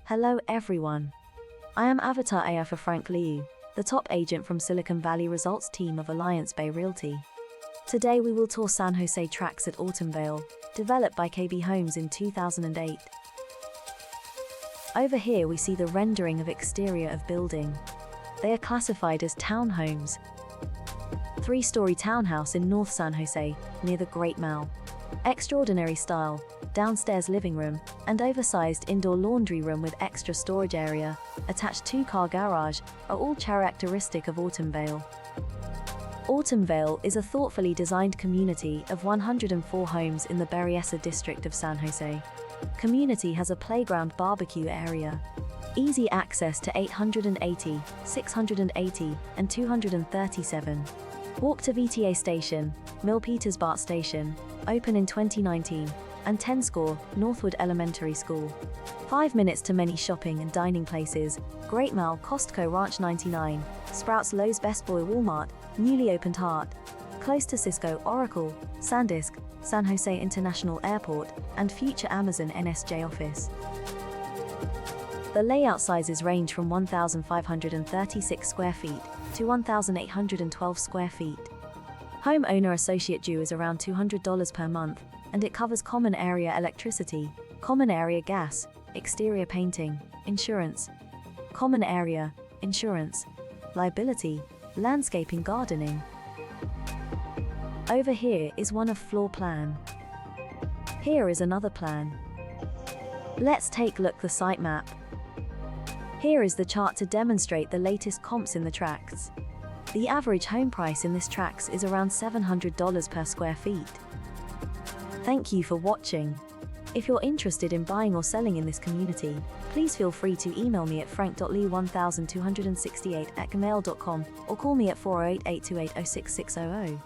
Hello everyone. I am Avatar AI for Frank Liu, the top agent from Silicon Valley Results team of Alliance Bay Realty. Today we will tour San Jose Tracts at Autumnvale, developed by KB Homes in 2008. Over here we see the rendering of exterior of building. They are classified as townhomes. 3-story townhouse in North San Jose, near the Great Mall. Extraordinary style, downstairs living room, and oversized indoor laundry room with extra storage area, attached 2-car garage, are all characteristic of Autumnvale. Autumnvale is a thoughtfully designed community of 104 homes in the Berryessa district of San Jose. Community has a playground barbecue area. Easy access to 880, 680, and 237. Walk to VTA Station, Milpitas BART Station, open in 2019, and 10 score, Northwood Elementary School. 5 minutes to many shopping and dining places, Great Mall, Costco, Ranch 99, Sprouts, Lowe's, Best Boy, Walmart, newly opened Hart. Close to Cisco, Oracle, SanDisk, San Jose International Airport, and future Amazon NSJ office. The layout sizes range from 1,536 square feet to 1,812 square feet. Homeowner associate due is around $200 per month, and it covers common area electricity, common area gas, exterior painting, insurance, common area, insurance, liability, landscaping, gardening. Over here is one of floor plan. Here is another plan. Let's take a look at the site map. Here is the chart to demonstrate the latest comps in the tracts. The average home price in this tracts is around $700 per square feet. Thank you for watching. If you're interested in buying or selling in this community, please feel free to email me at frank.lee1268@gmail.com or call me at 408-828-0660.